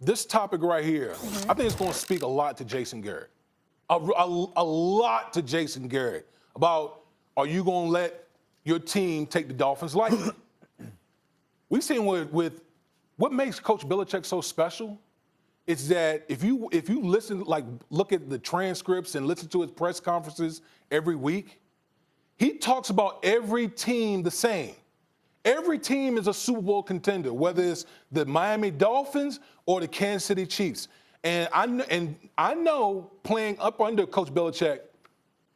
this topic right here, I think it's going to speak a lot to Jason Garrett. A lot to Jason Garrett about, are you going to let your team take the Dolphins lightly? We've seen with what makes Coach Belichick so special is that if you listen, like look at the transcripts and listen to his press conferences every week, he talks about every team the same. Every team is a Super Bowl contender, whether it's the Miami Dolphins or the Kansas City Chiefs. And I know playing up under Coach Belichick,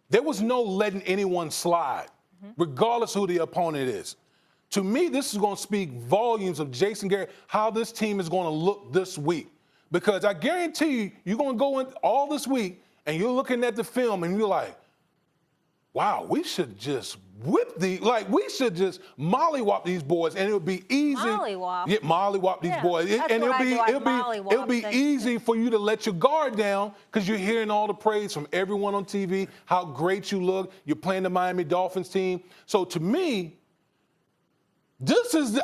there was no letting anyone slide, regardless who the opponent is. To me, this is going to speak volumes of Jason Garrett, how this team is going to look this week. Because I guarantee you, you're going to go in all this week and you're looking at the film and you're like, wow, we should just we should just mollywop these boys and it'll be easy. Mollywop? Yeah, mollywop these boys. And it'll be easy for you to let your guard down because you're hearing all the praise from everyone on TV, how great you look. You're playing the Miami Dolphins team. So to me,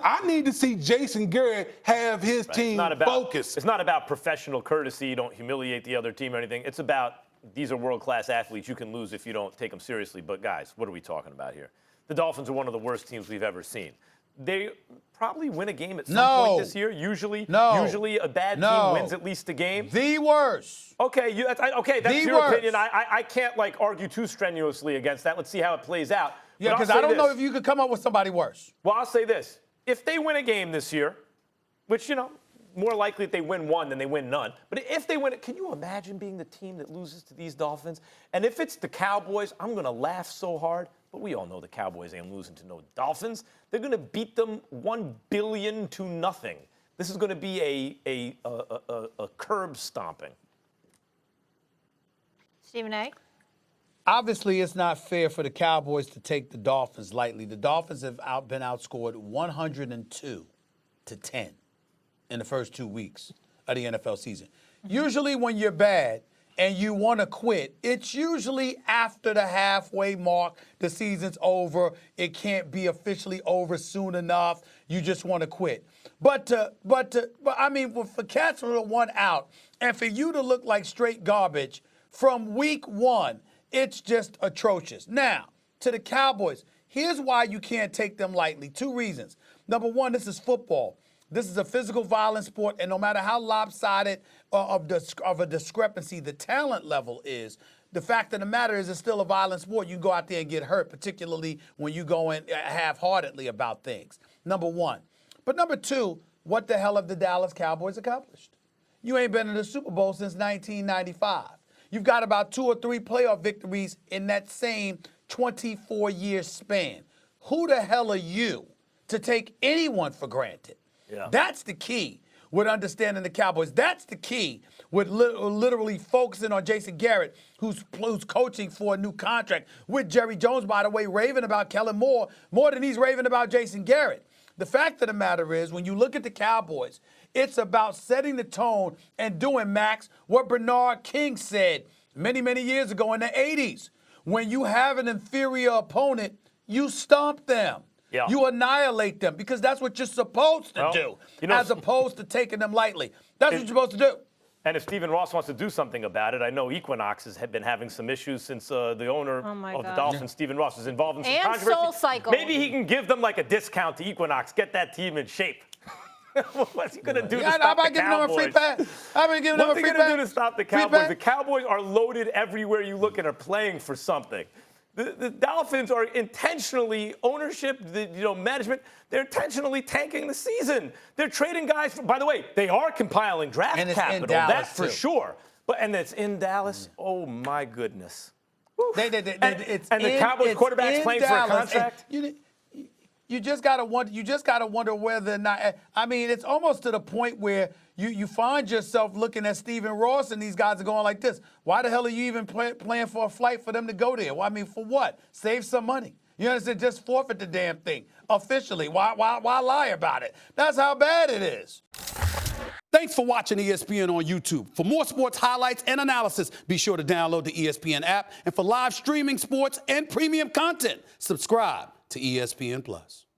I need to see Jason Garrett have his team focused. It's not about professional courtesy. You don't humiliate the other team or anything. It's about these are world-class athletes. You can lose if you don't take them seriously. But, guys, what are we talking about here? The Dolphins are one of the worst teams we've ever seen. They probably win a game at some point this year. Usually a bad team wins at least a game. The worst. Okay, that's your opinion. I can't, argue too strenuously against that. Let's see how it plays out. Yeah, because I don't know if you could come up with somebody worse. Well, I'll say this. If they win a game this year, which, more likely if they win one than they win none. But if they win it, can you imagine being the team that loses to these Dolphins? And if it's the Cowboys, I'm going to laugh so hard. But we all know the Cowboys ain't losing to no Dolphins. They're going to beat them 1 billion to nothing. This is going to be a curb stomping. Stephen A. Obviously, it's not fair for the Cowboys to take the Dolphins lightly. The Dolphins have been outscored 102-10 in the first 2 weeks of the NFL season. Usually when you're bad and you want to quit, it's usually after the halfway mark, the season's over, it can't be officially over soon enough, you just want to quit. But I mean, for cats with one out and for you to look like straight garbage from week one, it's just atrocious. Now, to the Cowboys, here's why you can't take them lightly. 2 reasons. Number one, this is football. This is a physical violence sport, and no matter how lopsided of a discrepancy the talent level is, the fact of the matter is it's still a violent sport. You go out there and get hurt, particularly when you go in half-heartedly about things. Number one. But number two, what the hell have the Dallas Cowboys accomplished? You ain't been in the Super Bowl since 1995. You've got about 2 or 3 playoff victories in that same 24-year span. Who the hell are you to take anyone for granted? Yeah. That's the key with understanding the Cowboys. That's the key with literally focusing on Jason Garrett, who's coaching for a new contract with Jerry Jones, by the way, raving about Kellen more than he's raving about Jason Garrett. The fact of the matter is, when you look at the Cowboys, it's about setting the tone and doing, Max, what Bernard King said many, many years ago in the 80s. When you have an inferior opponent, you stomp them. Yeah. You annihilate them because that's what you're supposed to do, as opposed to taking them lightly. That's what you're supposed to do. And if Stephen Ross wants to do something about it, I know Equinox has been having some issues since the owner of the Dolphins, Stephen Ross, is involved in some controversy. Soul Cycle. Maybe he can give them a discount to Equinox, get that team in shape. What's he going to do to stop the Cowboys? I've been giving them a free pass. What's he going to do to stop the Cowboys? The Cowboys are loaded everywhere you look and are playing for something. The Dolphins are intentionally, ownership, management, they're intentionally tanking the season. They're trading guys. By the way, they are compiling draft capital. That's for sure. And it's in Dallas. Oh, my goodness. And the Cowboys quarterback's playing for a contract? You just gotta wonder whether or not. I mean, it's almost to the point where you find yourself looking at Stephen Ross and these guys are going like this. Why the hell are you even playing for a flight for them to go there? Well, I mean, for what? Save some money. You understand? Just forfeit the damn thing officially. Why lie about it? That's how bad it is. Thanks for watching ESPN on YouTube. For more sports highlights and analysis, be sure to download the ESPN app. And for live streaming sports and premium content, subscribe to ESPN+.